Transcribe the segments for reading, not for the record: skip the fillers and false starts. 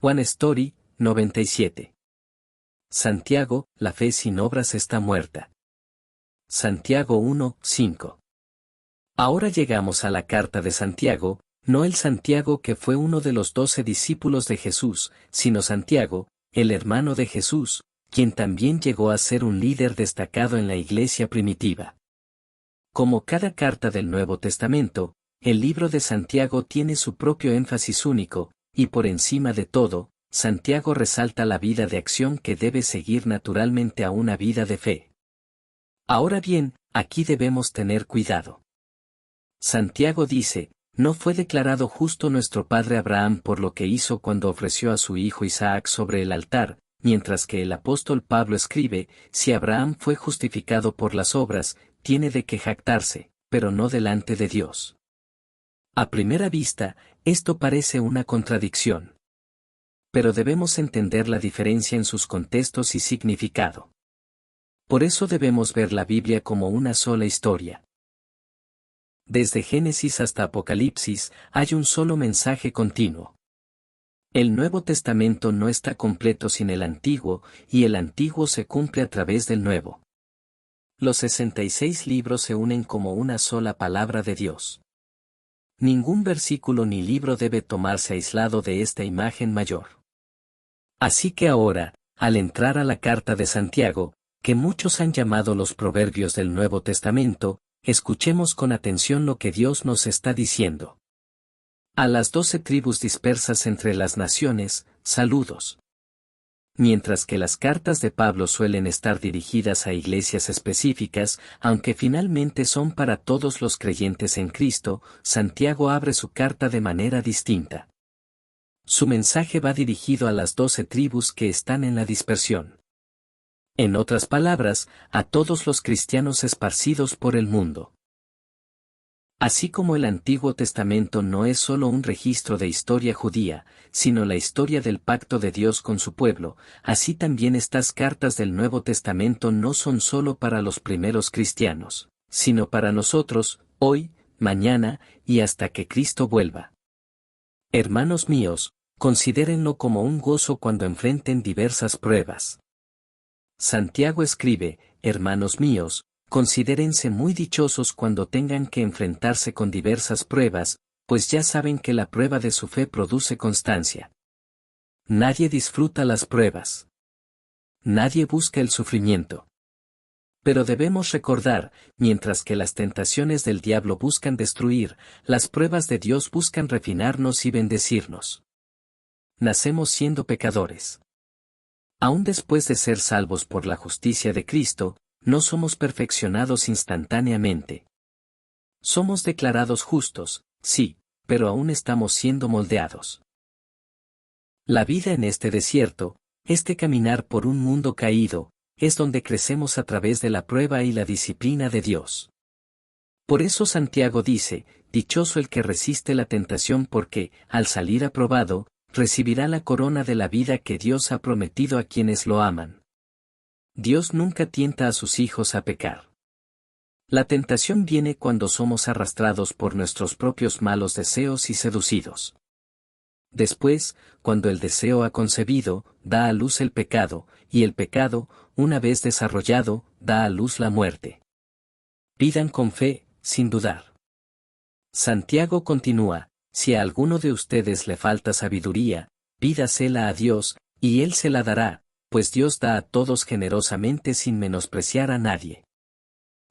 One Story, 97. Santiago, la fe sin obras está muerta. Santiago 1, 5. Ahora llegamos a la carta de Santiago, no el Santiago que fue uno de los 12 discípulos de Jesús, sino Santiago, el hermano de Jesús, quien también llegó a ser un líder destacado en la iglesia primitiva. Como cada carta del Nuevo Testamento, el libro de Santiago tiene su propio énfasis único, y por encima de todo, Santiago resalta la vida de acción que debe seguir naturalmente a una vida de fe. Ahora bien, aquí debemos tener cuidado. Santiago dice, ¿no fue declarado justo nuestro padre Abraham por lo que hizo cuando ofreció a su hijo Isaac sobre el altar? Mientras que el apóstol Pablo escribe, si Abraham fue justificado por las obras, tiene de qué jactarse, pero no delante de Dios. A primera vista, esto parece una contradicción. Pero debemos entender la diferencia en sus contextos y significado. Por eso debemos ver la Biblia como una sola historia. Desde Génesis hasta Apocalipsis, hay un solo mensaje continuo. El Nuevo Testamento no está completo sin el Antiguo, y el Antiguo se cumple a través del Nuevo. Los 66 libros se unen como una sola palabra de Dios. Ningún versículo ni libro debe tomarse aislado de esta imagen mayor. Así que ahora, al entrar a la carta de Santiago, que muchos han llamado los proverbios del Nuevo Testamento, escuchemos con atención lo que Dios nos está diciendo. A las 12 tribus dispersas entre las naciones, saludos. Mientras que las cartas de Pablo suelen estar dirigidas a iglesias específicas, aunque finalmente son para todos los creyentes en Cristo, Santiago abre su carta de manera distinta. Su mensaje va dirigido a las 12 tribus que están en la dispersión. En otras palabras, a todos los cristianos esparcidos por el mundo. Así como el Antiguo Testamento no es solo un registro de historia judía, sino la historia del pacto de Dios con su pueblo, así también estas cartas del Nuevo Testamento no son solo para los primeros cristianos, sino para nosotros, hoy, mañana, y hasta que Cristo vuelva. Hermanos míos, considérenlo como un gozo cuando enfrenten diversas pruebas. Santiago escribe, hermanos míos, considérense muy dichosos cuando tengan que enfrentarse con diversas pruebas, pues ya saben que la prueba de su fe produce constancia. Nadie disfruta las pruebas. Nadie busca el sufrimiento. Pero debemos recordar, mientras que las tentaciones del diablo buscan destruir, las pruebas de Dios buscan refinarnos y bendecirnos. Nacemos siendo pecadores. Aún después de ser salvos por la justicia de Cristo, no somos perfeccionados instantáneamente. Somos declarados justos, sí, pero aún estamos siendo moldeados. La vida en este desierto, este caminar por un mundo caído, es donde crecemos a través de la prueba y la disciplina de Dios. Por eso Santiago dice, dichoso el que resiste la tentación porque, al salir aprobado, recibirá la corona de la vida que Dios ha prometido a quienes lo aman. Dios nunca tienta a sus hijos a pecar. La tentación viene cuando somos arrastrados por nuestros propios malos deseos y seducidos. Después, cuando el deseo ha concebido, da a luz el pecado, y el pecado, una vez desarrollado, da a luz la muerte. Pidan con fe, sin dudar. Santiago continúa, si a alguno de ustedes le falta sabiduría, pídasela a Dios, y Él se la dará, pues Dios da a todos generosamente sin menospreciar a nadie.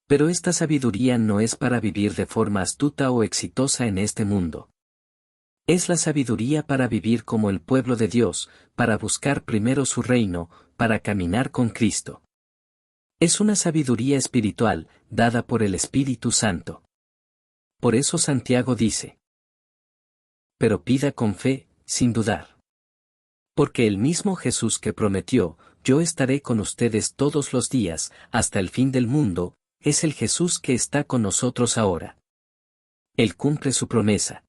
Pero esta sabiduría no es para vivir de forma astuta o exitosa en este mundo. Es la sabiduría para vivir como el pueblo de Dios, para buscar primero su reino, para caminar con Cristo. Es una sabiduría espiritual, dada por el Espíritu Santo. Por eso Santiago dice, pero pida con fe, sin dudar. Porque el mismo Jesús que prometió, yo estaré con ustedes todos los días, hasta el fin del mundo, es el Jesús que está con nosotros ahora. Él cumple su promesa.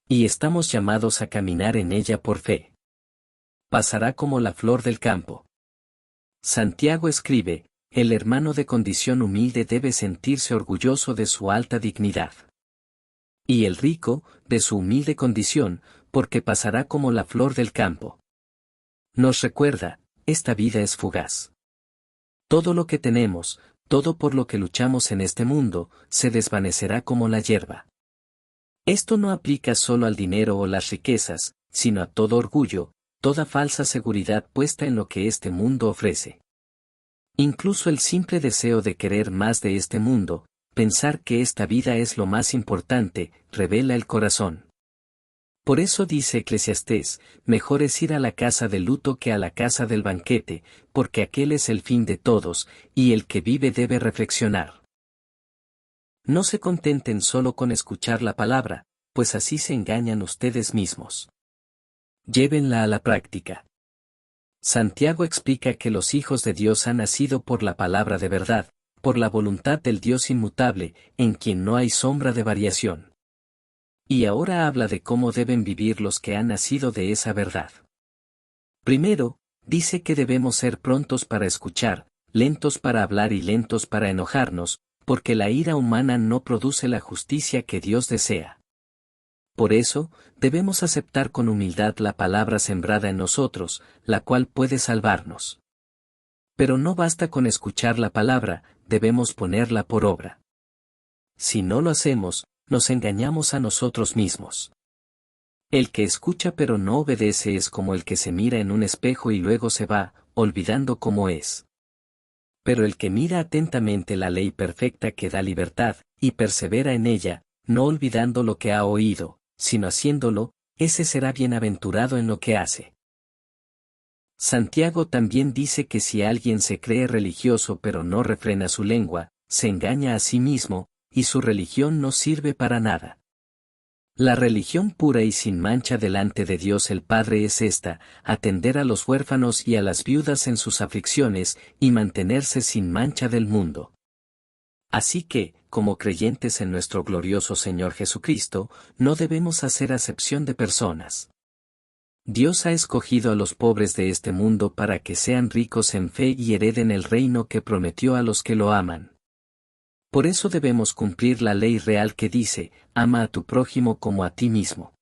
Y estamos llamados a caminar en ella por fe. Pasará como la flor del campo. Santiago escribe, el hermano de condición humilde debe sentirse orgulloso de su alta dignidad. Y el rico, de su humilde condición, porque pasará como la flor del campo. Nos recuerda, esta vida es fugaz. Todo lo que tenemos, todo por lo que luchamos en este mundo, se desvanecerá como la hierba. Esto no aplica solo al dinero o las riquezas, sino a todo orgullo, toda falsa seguridad puesta en lo que este mundo ofrece. Incluso el simple deseo de querer más de este mundo, pensar que esta vida es lo más importante, revela el corazón. Por eso dice Eclesiastés, mejor es ir a la casa del luto que a la casa del banquete, porque aquel es el fin de todos, y el que vive debe reflexionar. No se contenten solo con escuchar la palabra, pues así se engañan ustedes mismos. Llévenla a la práctica. Santiago explica que los hijos de Dios han nacido por la palabra de verdad, por la voluntad del Dios inmutable, en quien no hay sombra de variación. Y ahora habla de cómo deben vivir los que han nacido de esa verdad. Primero, dice que debemos ser prontos para escuchar, lentos para hablar y lentos para enojarnos, porque la ira humana no produce la justicia que Dios desea. Por eso, debemos aceptar con humildad la palabra sembrada en nosotros, la cual puede salvarnos. Pero no basta con escuchar la palabra, debemos ponerla por obra. Si no lo hacemos, nos engañamos a nosotros mismos. El que escucha pero no obedece es como el que se mira en un espejo y luego se va, olvidando cómo es. Pero el que mira atentamente la ley perfecta que da libertad, y persevera en ella, no olvidando lo que ha oído, sino haciéndolo, ese será bienaventurado en lo que hace. Santiago también dice que si alguien se cree religioso pero no refrena su lengua, se engaña a sí mismo, y su religión no sirve para nada. La religión pura y sin mancha delante de Dios el Padre es esta, atender a los huérfanos y a las viudas en sus aflicciones, y mantenerse sin mancha del mundo. Así que, como creyentes en nuestro glorioso Señor Jesucristo, no debemos hacer acepción de personas. Dios ha escogido a los pobres de este mundo para que sean ricos en fe y hereden el reino que prometió a los que lo aman. Por eso debemos cumplir la ley real que dice, ama a tu prójimo como a ti mismo.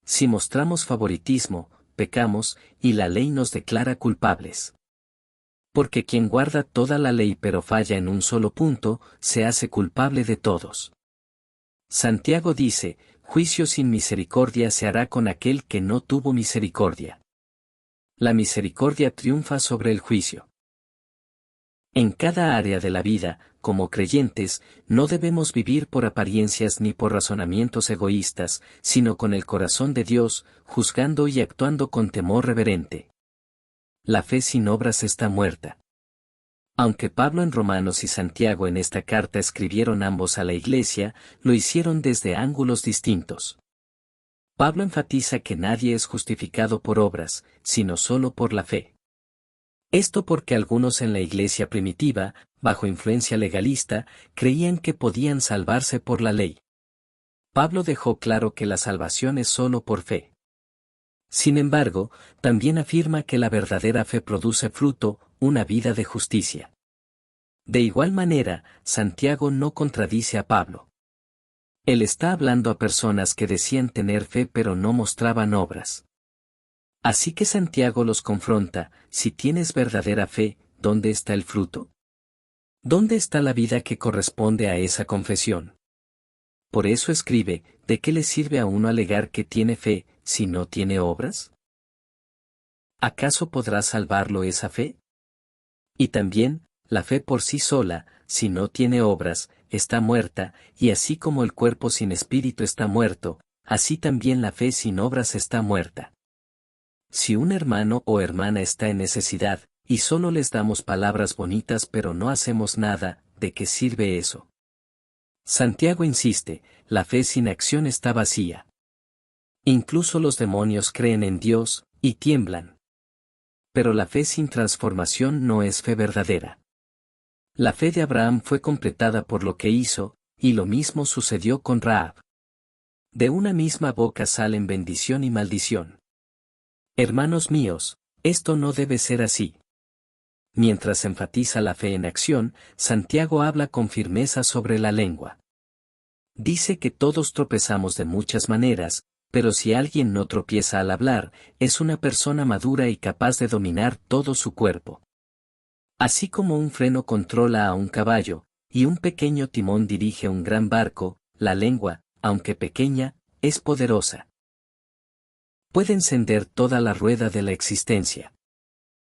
Si mostramos favoritismo, pecamos, y la ley nos declara culpables. Porque quien guarda toda la ley pero falla en un solo punto, se hace culpable de todos. Santiago dice, juicio sin misericordia se hará con aquel que no tuvo misericordia. La misericordia triunfa sobre el juicio. En cada área de la vida, como creyentes, no debemos vivir por apariencias ni por razonamientos egoístas, sino con el corazón de Dios, juzgando y actuando con temor reverente. La fe sin obras está muerta. Aunque Pablo en Romanos y Santiago en esta carta escribieron ambos a la Iglesia, lo hicieron desde ángulos distintos. Pablo enfatiza que nadie es justificado por obras, sino solo por la fe. Esto porque algunos en la Iglesia primitiva, bajo influencia legalista, creían que podían salvarse por la ley. Pablo dejó claro que la salvación es solo por fe. Sin embargo, también afirma que la verdadera fe produce fruto, una vida de justicia. De igual manera, Santiago no contradice a Pablo. Él está hablando a personas que decían tener fe pero no mostraban obras. Así que Santiago los confronta, si tienes verdadera fe, ¿dónde está el fruto? ¿Dónde está la vida que corresponde a esa confesión? Por eso escribe, ¿de qué le sirve a uno alegar que tiene fe, si no tiene obras? ¿Acaso podrá salvarlo esa fe? Y también, la fe por sí sola, si no tiene obras, está muerta, y así como el cuerpo sin espíritu está muerto, así también la fe sin obras está muerta. Si un hermano o hermana está en necesidad, y solo les damos palabras bonitas pero no hacemos nada, ¿de qué sirve eso? Santiago insiste, la fe sin acción está vacía. Incluso los demonios creen en Dios, y tiemblan. Pero la fe sin transformación no es fe verdadera. La fe de Abraham fue completada por lo que hizo, y lo mismo sucedió con Rahab. De una misma boca salen bendición y maldición. Hermanos míos, esto no debe ser así. Mientras enfatiza la fe en acción, Santiago habla con firmeza sobre la lengua. Dice que todos tropezamos de muchas maneras, pero si alguien no tropieza al hablar, es una persona madura y capaz de dominar todo su cuerpo. Así como un freno controla a un caballo, y un pequeño timón dirige un gran barco, la lengua, aunque pequeña, es poderosa. Puede encender toda la rueda de la existencia.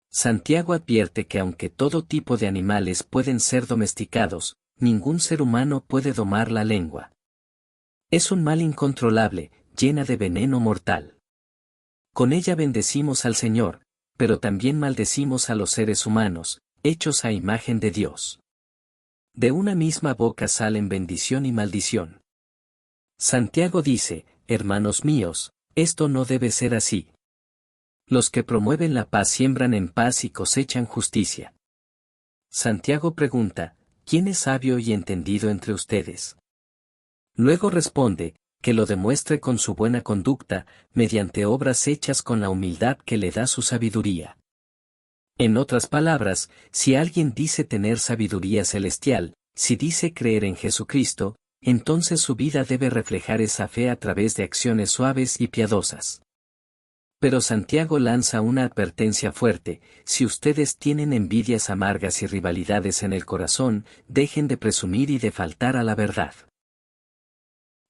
Santiago advierte que aunque todo tipo de animales pueden ser domesticados, ningún ser humano puede domar la lengua. Es un mal incontrolable, llena de veneno mortal. Con ella bendecimos al Señor, pero también maldecimos a los seres humanos, hechos a imagen de Dios. De una misma boca salen bendición y maldición. Santiago dice, hermanos míos, esto no debe ser así. Los que promueven la paz siembran en paz y cosechan justicia. Santiago pregunta, ¿quién es sabio y entendido entre ustedes? Luego responde, que lo demuestre con su buena conducta, mediante obras hechas con la humildad que le da su sabiduría. En otras palabras, si alguien dice tener sabiduría celestial, si dice creer en Jesucristo, entonces su vida debe reflejar esa fe a través de acciones suaves y piadosas. Pero Santiago lanza una advertencia fuerte, si ustedes tienen envidias amargas y rivalidades en el corazón, dejen de presumir y de faltar a la verdad.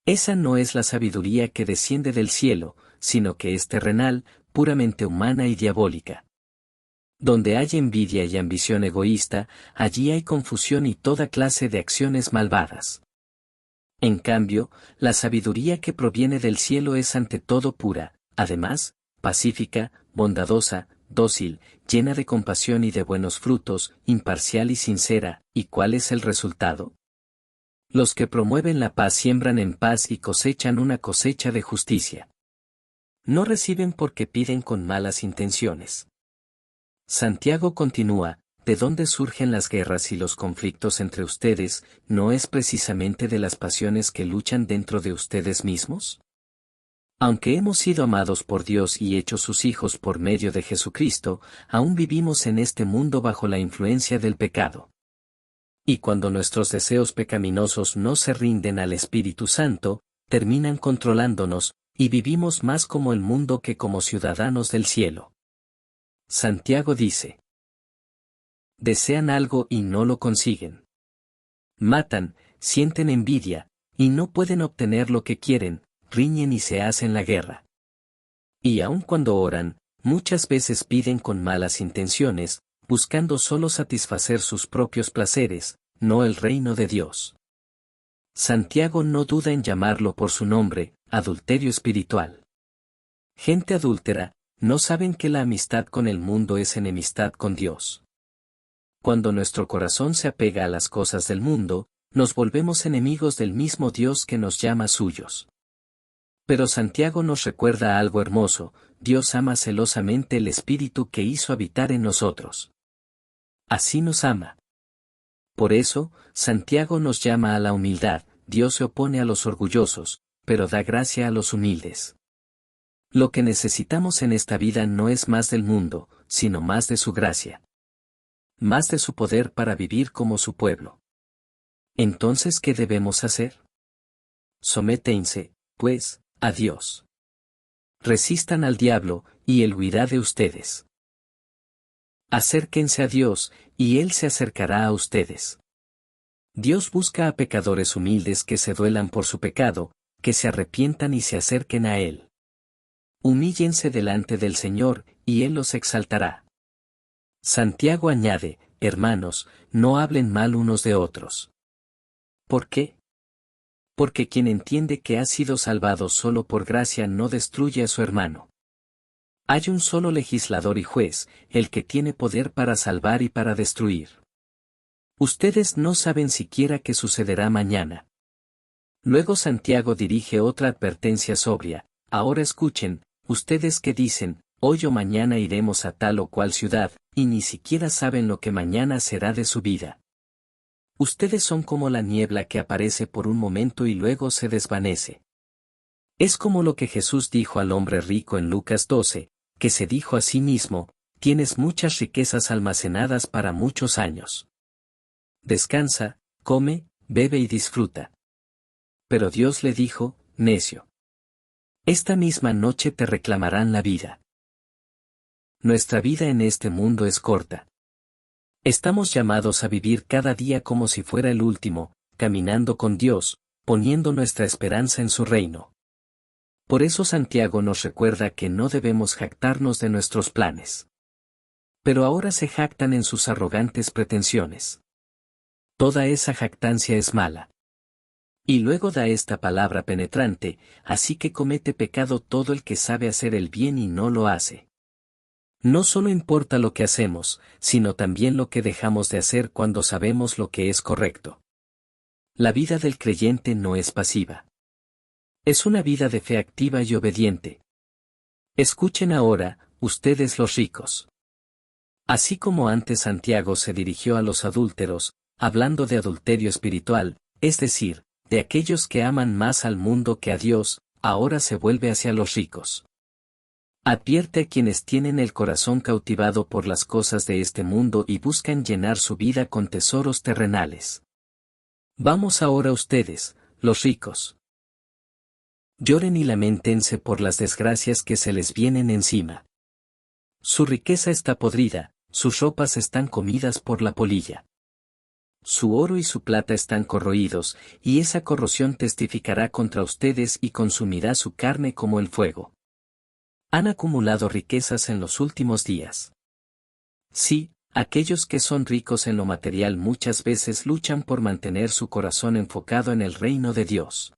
Esa no es la sabiduría que desciende del cielo, sino que es terrenal, puramente humana y diabólica. Donde hay envidia y ambición egoísta, allí hay confusión y toda clase de acciones malvadas. En cambio, la sabiduría que proviene del cielo es ante todo pura, además, pacífica, bondadosa, dócil, llena de compasión y de buenos frutos, imparcial y sincera. ¿Y cuál es el resultado? Los que promueven la paz siembran en paz y cosechan una cosecha de justicia. No reciben porque piden con malas intenciones. Santiago continúa, ¿de dónde surgen las guerras y los conflictos entre ustedes? ¿No es precisamente de las pasiones que luchan dentro de ustedes mismos? Aunque hemos sido amados por Dios y hechos sus hijos por medio de Jesucristo, aún vivimos en este mundo bajo la influencia del pecado. Y cuando nuestros deseos pecaminosos no se rinden al Espíritu Santo, terminan controlándonos, y vivimos más como el mundo que como ciudadanos del cielo. Santiago dice: desean algo y no lo consiguen. Matan, sienten envidia, y no pueden obtener lo que quieren, riñen y se hacen la guerra. Y aun cuando oran, muchas veces piden con malas intenciones, buscando solo satisfacer sus propios placeres, no el reino de Dios. Santiago no duda en llamarlo por su nombre, adulterio espiritual. Gente adúltera, ¿no saben que la amistad con el mundo es enemistad con Dios? Cuando nuestro corazón se apega a las cosas del mundo, nos volvemos enemigos del mismo Dios que nos llama suyos. Pero Santiago nos recuerda algo hermoso: Dios ama celosamente el Espíritu que hizo habitar en nosotros. Así nos ama. Por eso, Santiago nos llama a la humildad. Dios se opone a los orgullosos, pero da gracia a los humildes. Lo que necesitamos en esta vida no es más del mundo, sino más de su gracia. Más de su poder para vivir como su pueblo. Entonces, ¿qué debemos hacer? Sométense, pues, a Dios. Resistan al diablo, y él huirá de ustedes. Acérquense a Dios, y Él se acercará a ustedes. Dios busca a pecadores humildes que se duelan por su pecado, que se arrepientan y se acerquen a Él. Humíllense delante del Señor, y Él los exaltará. Santiago añade, hermanos, no hablen mal unos de otros. ¿Por qué? Porque quien entiende que ha sido salvado solo por gracia no destruye a su hermano. Hay un solo legislador y juez, el que tiene poder para salvar y para destruir. Ustedes no saben siquiera qué sucederá mañana. Luego Santiago dirige otra advertencia sobria: ahora escuchen, ustedes que dicen, hoy o mañana iremos a tal o cual ciudad, y ni siquiera saben lo que mañana será de su vida. Ustedes son como la niebla que aparece por un momento y luego se desvanece. Es como lo que Jesús dijo al hombre rico en Lucas 12, que se dijo a sí mismo: tienes muchas riquezas almacenadas para muchos años. Descansa, come, bebe y disfruta. Pero Dios le dijo, necio. Esta misma noche te reclamarán la vida. Nuestra vida en este mundo es corta. Estamos llamados a vivir cada día como si fuera el último, caminando con Dios, poniendo nuestra esperanza en su reino. Por eso Santiago nos recuerda que no debemos jactarnos de nuestros planes. Pero ahora se jactan en sus arrogantes pretensiones. Toda esa jactancia es mala. Y luego da esta palabra penetrante, así que comete pecado todo el que sabe hacer el bien y no lo hace. No solo importa lo que hacemos, sino también lo que dejamos de hacer cuando sabemos lo que es correcto. La vida del creyente no es pasiva. Es una vida de fe activa y obediente. Escuchen ahora, ustedes los ricos. Así como antes Santiago se dirigió a los adúlteros, hablando de adulterio espiritual, es decir, de aquellos que aman más al mundo que a Dios, ahora se vuelve hacia los ricos. Advierte a quienes tienen el corazón cautivado por las cosas de este mundo y buscan llenar su vida con tesoros terrenales. Vamos ahora ustedes, los ricos. Lloren y lamentense por las desgracias que se les vienen encima. Su riqueza está podrida, sus ropas están comidas por la polilla. Su oro y su plata están corroídos, y esa corrosión testificará contra ustedes y consumirá su carne como el fuego. Han acumulado riquezas en los últimos días. Sí, aquellos que son ricos en lo material muchas veces luchan por mantener su corazón enfocado en el reino de Dios.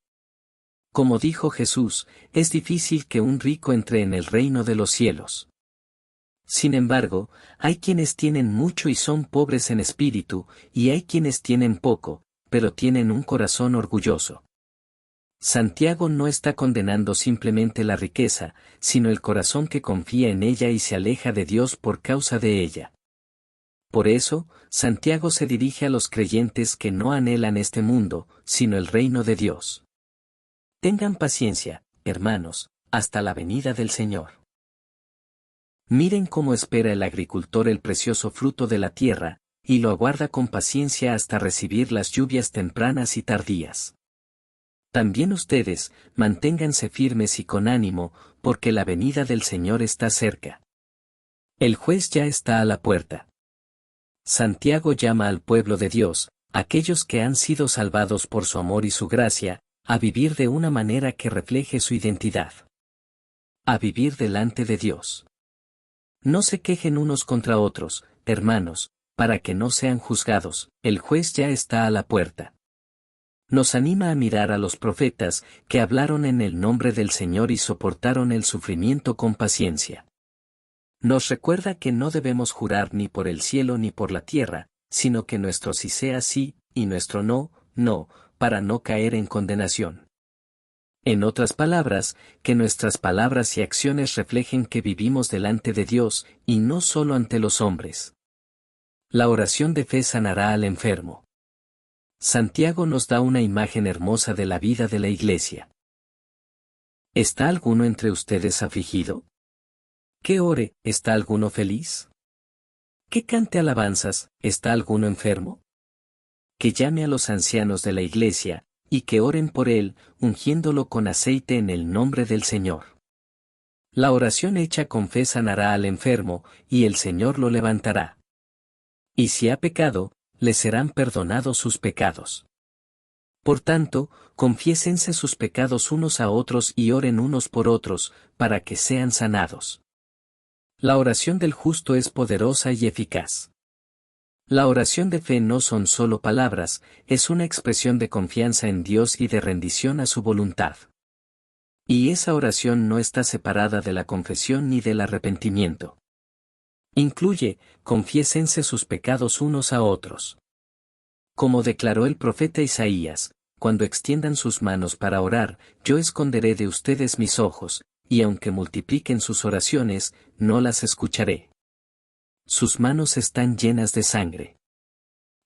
Como dijo Jesús, es difícil que un rico entre en el reino de los cielos. Sin embargo, hay quienes tienen mucho y son pobres en espíritu, y hay quienes tienen poco, pero tienen un corazón orgulloso. Santiago no está condenando simplemente la riqueza, sino el corazón que confía en ella y se aleja de Dios por causa de ella. Por eso, Santiago se dirige a los creyentes que no anhelan este mundo, sino el reino de Dios. Tengan paciencia, hermanos, hasta la venida del Señor. Miren cómo espera el agricultor el precioso fruto de la tierra, y lo aguarda con paciencia hasta recibir las lluvias tempranas y tardías. También ustedes, manténganse firmes y con ánimo, porque la venida del Señor está cerca. El juez ya está a la puerta. Santiago llama al pueblo de Dios, aquellos que han sido salvados por su amor y su gracia, a vivir de una manera que refleje su identidad. A vivir delante de Dios. No se quejen unos contra otros, hermanos, para que no sean juzgados, el juez ya está a la puerta. Nos anima a mirar a los profetas, que hablaron en el nombre del Señor y soportaron el sufrimiento con paciencia. Nos recuerda que no debemos jurar ni por el cielo ni por la tierra, sino que nuestro sí sea sí, y nuestro no, no, para no caer en condenación. En otras palabras, que nuestras palabras y acciones reflejen que vivimos delante de Dios, y no solo ante los hombres. La oración de fe sanará al enfermo. Santiago nos da una imagen hermosa de la vida de la Iglesia. ¿Está alguno entre ustedes afligido? ¿Que ore, está alguno feliz? ¿Que cante alabanzas, está alguno enfermo? Que llame a los ancianos de la Iglesia, y que oren por él, ungiéndolo con aceite en el nombre del Señor. La oración hecha con fe sanará al enfermo, y el Señor lo levantará. Y si ha pecado, le serán perdonados sus pecados. Por tanto, confiésense sus pecados unos a otros y oren unos por otros, para que sean sanados. La oración del justo es poderosa y eficaz. La oración de fe no son solo palabras, es una expresión de confianza en Dios y de rendición a su voluntad. Y esa oración no está separada de la confesión ni del arrepentimiento. Incluye, confiésense sus pecados unos a otros. Como declaró el profeta Isaías, cuando extiendan sus manos para orar, yo esconderé de ustedes mis ojos, y aunque multipliquen sus oraciones, no las escucharé. Sus manos están llenas de sangre.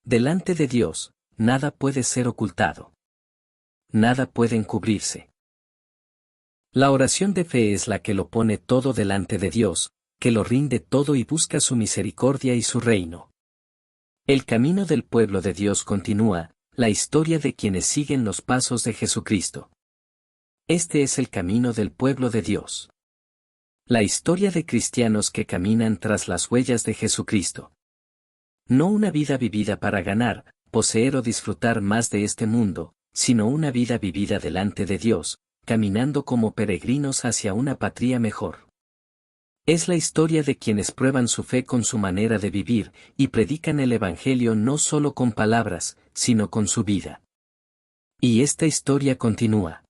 Delante de Dios, nada puede ser ocultado. Nada puede encubrirse. La oración de fe es la que lo pone todo delante de Dios, que lo rinde todo y busca su misericordia y su reino. El camino del pueblo de Dios continúa, La historia de quienes siguen los pasos de Jesucristo. Este es el camino del pueblo de Dios. La historia de cristianos que caminan tras las huellas de Jesucristo. No una vida vivida para ganar, poseer o disfrutar más de este mundo, sino una vida vivida delante de Dios, caminando como peregrinos hacia una patria mejor. Es la historia de quienes prueban su fe con su manera de vivir, y predican el Evangelio no solo con palabras, sino con su vida. Y esta historia continúa.